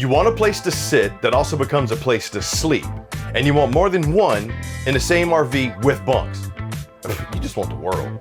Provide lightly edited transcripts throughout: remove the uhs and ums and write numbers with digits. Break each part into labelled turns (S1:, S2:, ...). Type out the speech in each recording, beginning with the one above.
S1: You want a place to sit that also becomes a place to sleep. And you want more than one in the same RV with bunks. You just want the world.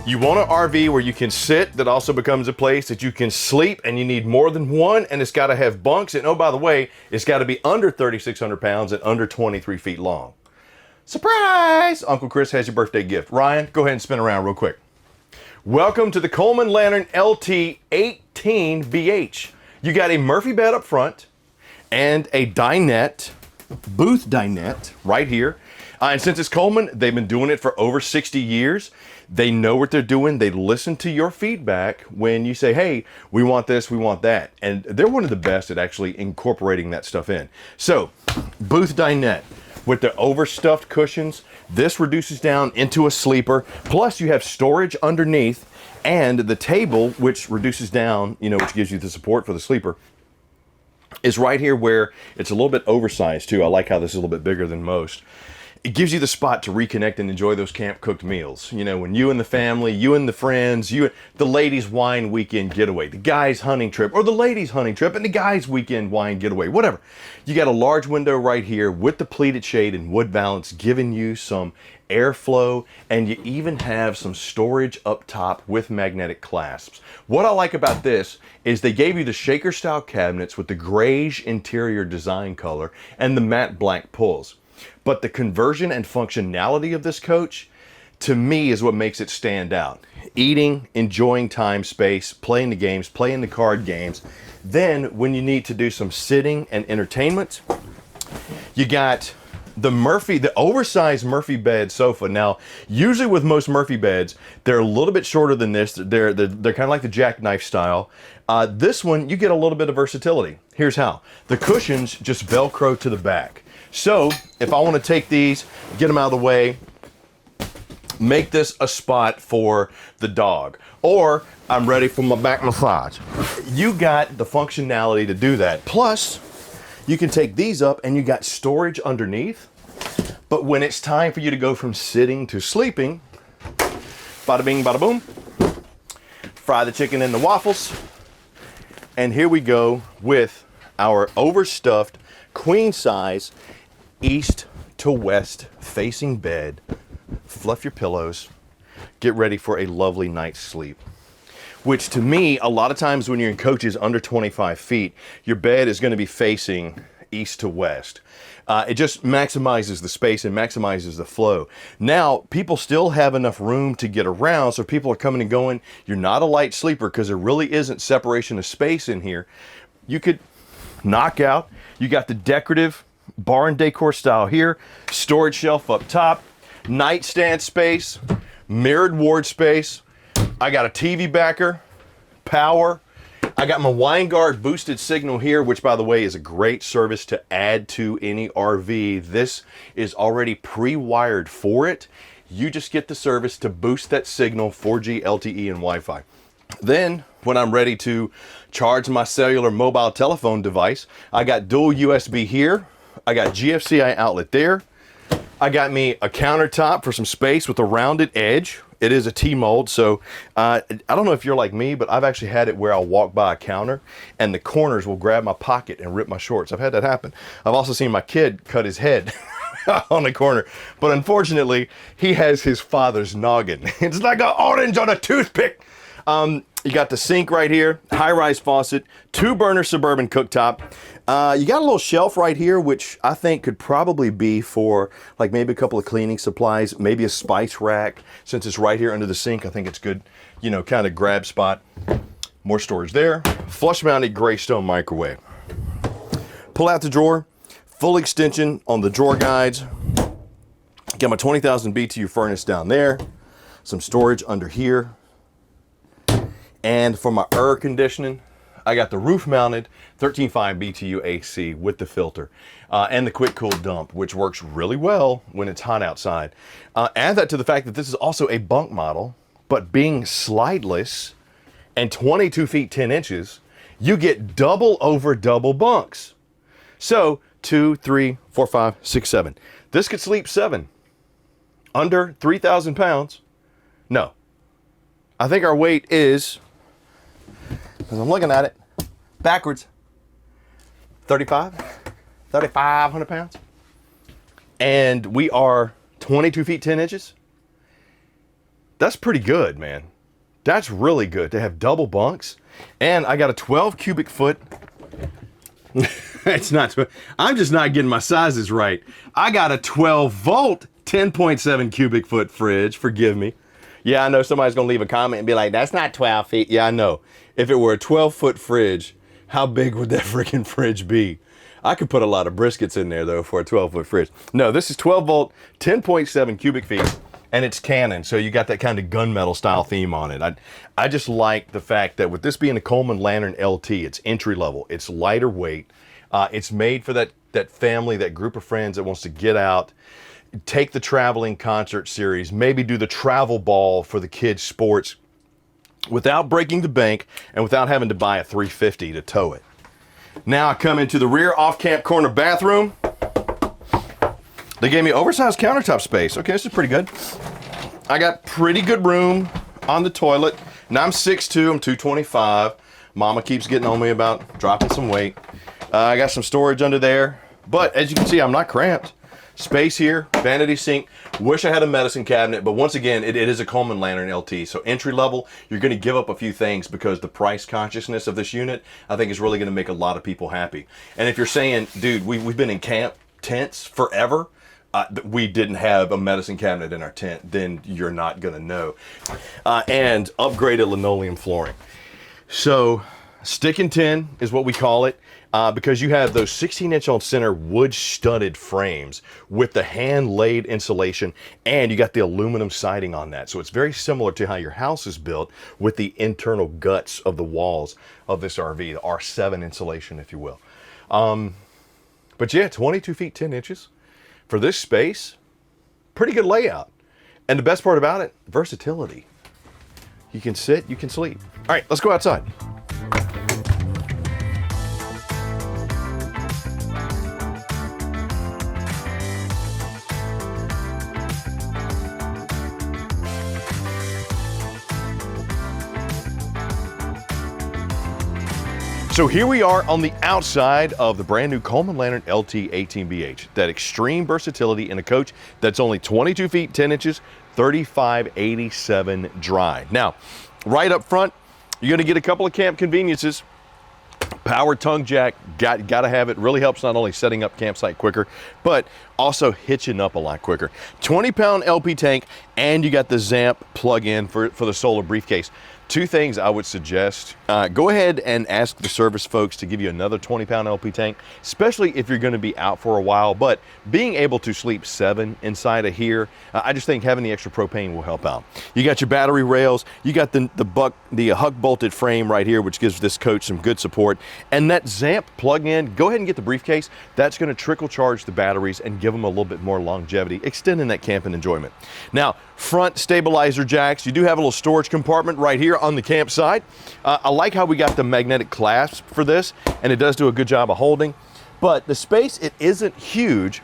S1: You want an RV where you can sit that also becomes a place that you can sleep, and you need more than one, and it's got to have bunks. And oh, by the way, it's got to be under 3,600 pounds and under 23 feet long. Surprise! Uncle Chris has your birthday gift. Ryan, go ahead and spin around real quick. Welcome to the Coleman Lantern LT 18BH. You got a Murphy bed up front and a dinette, booth dinette right here. And since it's Coleman, they've been doing it for over 60 years. They know what they're doing. They listen to your feedback when you say, hey, we want this, we want that. And they're one of the best at actually incorporating that stuff in. So, booth dinette with the overstuffed cushions. This reduces down into a sleeper. Plus, you have storage underneath and the table, which reduces down, which gives you the support for the sleeper, is right here where it's a little bit oversized too. I like how this is a little bit bigger than most. It gives you the spot to reconnect and enjoy those camp cooked meals. When you and the family, you and the friends, the ladies' wine weekend getaway, the guys' hunting trip, or the ladies' hunting trip and the guys' weekend wine getaway, whatever. You got a large window right here with the pleated shade and wood valance giving you some airflow, and you even have some storage up top with magnetic clasps. What I like about this is they gave you the shaker style cabinets with the grayish interior design color and the matte black pulls. But the conversion and functionality of this coach, to me, is what makes it stand out. Eating, enjoying time, space, playing the games, playing the card games. Then, when you need to do some sitting and entertainment, you got the oversized Murphy bed sofa. Now, usually with most Murphy beds, they're a little bit shorter than this. They're kind of like the jackknife style. This one, you get a little bit of versatility. Here's how. The cushions just Velcro to the back. So, if I want to take these, get them out of the way, make this a spot for the dog, or I'm ready for my back massage. You got the functionality to do that. Plus, you can take these up and you got storage underneath. But when it's time for you to go from sitting to sleeping, bada bing, bada boom, fry the chicken in the waffles. And here we go with our overstuffed queen size east to west facing bed. Fluff your pillows, get ready for a lovely night's sleep. Which to me, a lot of times when you're in coaches under 25 feet, your bed is going to be facing east to west. It just maximizes the space and maximizes the flow. Now, people still have enough room to get around, so people are coming and going. You're not a light sleeper because there really isn't separation of space in here. You could knock out. You got the decorative barn decor style here, storage shelf up top, nightstand space, mirrored ward space. I got a TV backer, power. I got my Winegard boosted signal here, which by the way is a great service to add to any RV. This is already pre-wired for it. You just get the service to boost that signal, 4G, LTE, and Wi-Fi. Then, when I'm ready to charge my cellular mobile telephone device, I got dual USB here. I got GFCI outlet there. I got me a countertop for some space with a rounded edge. It is a T-mold, so I don't know if you're like me, but I've actually had it where I'll walk by a counter and the corners will grab my pocket and rip my shorts. I've had that happen. I've also seen my kid cut his head on the corner, but unfortunately, he has his father's noggin. It's like an orange on a toothpick. You got the sink right here, high-rise faucet, 2-burner Suburban cooktop. You got a little shelf right here, which I think could probably be for like maybe a couple of cleaning supplies, maybe a spice rack. Since it's right here under the sink, I think it's good, kind of grab spot. More storage there. Flush-mounted Greystone microwave. Pull out the drawer, full extension on the drawer guides. Got my 20,000 BTU furnace down there. Some storage under here. And for my air conditioning, I got the roof-mounted 13.5 BTU AC with the filter and the quick cool dump, which works really well when it's hot outside. Add that to the fact that this is also a bunk model, but being slideless and 22 feet 10 inches, you get double over double bunks. So 2, 3, 4, 5, 6, 7. This could sleep 7. Under 3,000 pounds. No. I think our weight is, because I'm looking at it, backwards. 3,500 pounds. And we are 22 feet 10 inches. That's pretty good, man. That's really good to have double bunks. And I got a 12 cubic foot. It's not, I'm just not getting my sizes right. I got a 12 volt, 10.7 cubic foot fridge. Forgive me. Yeah, I know somebody's going to leave a comment and be like, that's not 12 feet. Yeah, I know. If it were a 12 foot fridge, how big would that freaking fridge be? I could put a lot of briskets in there, though, for a 12 foot fridge. No, this is 12 volt, 10.7 cubic feet, and it's Canon. So you got that kind of gunmetal style theme on it. I just like the fact that with this being a Coleman Lantern LT, it's entry level, it's lighter weight. It's made for that family, that group of friends that wants to get out, take the traveling concert series, maybe do the travel ball for the kids' sports without breaking the bank and without having to buy a 350 to tow it. Now I come into the rear off-camp corner bathroom. They gave me oversized countertop space. Okay, this is pretty good. I got pretty good room on the toilet. Now I'm 6'2", I'm 225. Mama keeps getting on me about dropping some weight. I got some storage under there, but as you can see, I'm not cramped. Space here, vanity sink. Wish I had a medicine cabinet, but once again, it is a Coleman Lantern LT. So entry level, you're gonna give up a few things because the price consciousness of this unit, I think is really gonna make a lot of people happy. And if you're saying, dude, we've been in camp tents forever, we didn't have a medicine cabinet in our tent, then you're not gonna know. And upgraded linoleum flooring. So stick and tin is what we call it. Because you have those 16-inch on center wood studded frames with the hand-laid insulation, and you got the aluminum siding on that. So it's very similar to how your house is built with the internal guts of the walls of this RV, the R7 insulation, if you will. But yeah, 22 feet 10 inches for this space, pretty good layout. And the best part about it, versatility. You can sit, you can sleep. All right, let's go outside. So here we are on the outside of the brand new Coleman Lantern LT 18BH. That extreme versatility in a coach that's only 22 feet 10 inches, 3587 dry. Now, right up front, you're gonna get a couple of camp conveniences. Power tongue jack, gotta have it. Really helps not only setting up campsite quicker, but also hitching up a lot quicker. 20-pound LP tank, and you got the Zamp plug-in for the solar briefcase. Two things I would suggest. Go ahead and ask the service folks to give you another 20-pound LP tank, especially if you're gonna be out for a while. But being able to sleep 7 inside of here, I just think having the extra propane will help out. You got your battery rails, you got the Huck bolted frame right here, which gives this coach some good support. And that Zamp plug-in, go ahead and get the briefcase. That's gonna trickle charge the batteries and give them a little bit more longevity, extending that camping enjoyment. Now, front stabilizer jacks, you do have a little storage compartment right here on the campsite. I like how we got the magnetic clasp for this, and it does do a good job of holding. But the space, it isn't huge.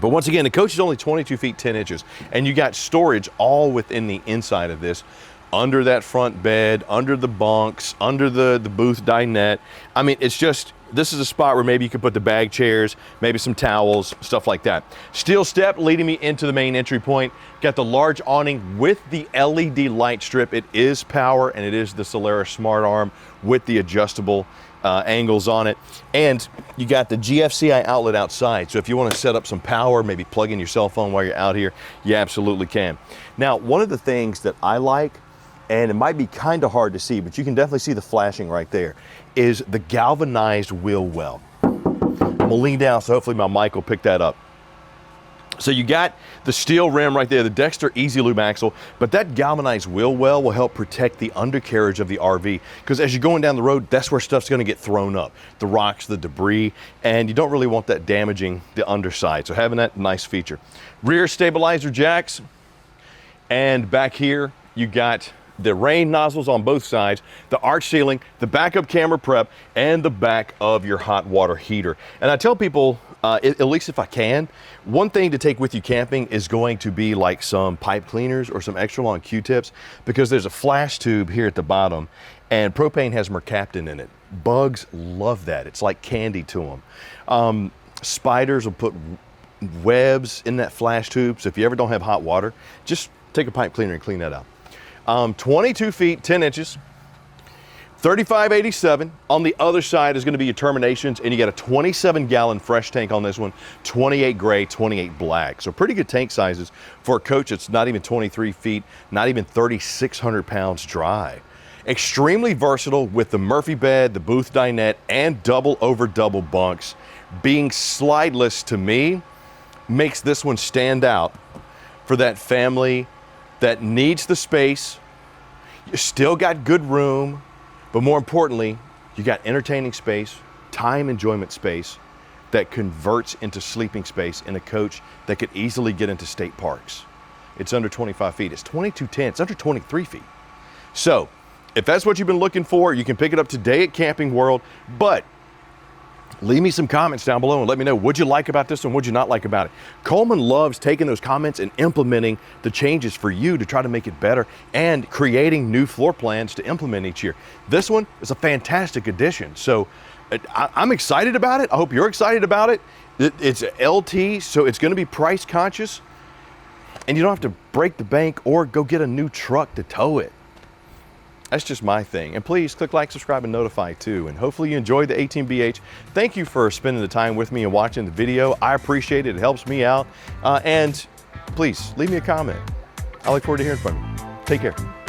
S1: But once again, the coach is only 22 feet 10 inches, and you got storage all within the inside of this, under that front bed, under the bunks, under the booth dinette. I mean, it's just, this is a spot where maybe you could put the bag chairs, maybe some towels, stuff like that. Steel step leading me into the main entry point. Got the large awning with the LED light strip. It is power, and it is the Solaris Smart Arm with the adjustable angles on it. And you got the GFCI outlet outside. So if you want to set up some power, maybe plug in your cell phone while you're out here, you absolutely can. Now, one of the things that I like, and it might be kind of hard to see, but you can definitely see the flashing right there, is the galvanized wheel well. I'm gonna lean down so hopefully my mic will pick that up. So you got the steel rim right there, the Dexter Easy Lube axle, but that galvanized wheel well will help protect the undercarriage of the RV, because as you're going down the road, that's where stuff's gonna get thrown up. The rocks, the debris, and you don't really want that damaging the underside. So having that, nice feature. Rear stabilizer jacks, and back here, you got the rain nozzles on both sides, the arch ceiling, the backup camera prep, and the back of your hot water heater. And I tell people, at least if I can, one thing to take with you camping is going to be like some pipe cleaners or some extra long Q-tips, because there's a flash tube here at the bottom, and propane has mercaptan in it. Bugs love that. It's like candy to them. Spiders will put webs in that flash tube, so if you ever don't have hot water, just take a pipe cleaner and clean that out. 22 feet, 10 inches, 3587. On the other side is going to be your terminations, and you got a 27-gallon fresh tank on this one, 28 gray, 28 black. So pretty good tank sizes for a coach that's not even 23 feet, not even 3,600 pounds dry. Extremely versatile with the Murphy bed, the Booth dinette, and double over double bunks. Being slideless to me makes this one stand out for that family that needs the space. You still got good room, but more importantly, you got entertaining space, time enjoyment space that converts into sleeping space in a coach that could easily get into state parks. It's under 25 feet. It's 2210. It's under 23 feet. So if that's what you've been looking for, you can pick it up today at Camping World. But leave me some comments down below and let me know what'd you like about this one, what'd you not like about it. Coleman loves taking those comments and implementing the changes for you to try to make it better and creating new floor plans to implement each year. This one is a fantastic addition. So I'm excited about it. I hope you're excited about it. It's a LT, so it's gonna be price conscious, and you don't have to break the bank or go get a new truck to tow it. That's just my thing. And please click like, subscribe, and notify too. And hopefully you enjoyed the 18BH. Thank you for spending the time with me and watching the video. I appreciate it. It helps me out. And please leave me a comment. I look forward to hearing from you. Take care.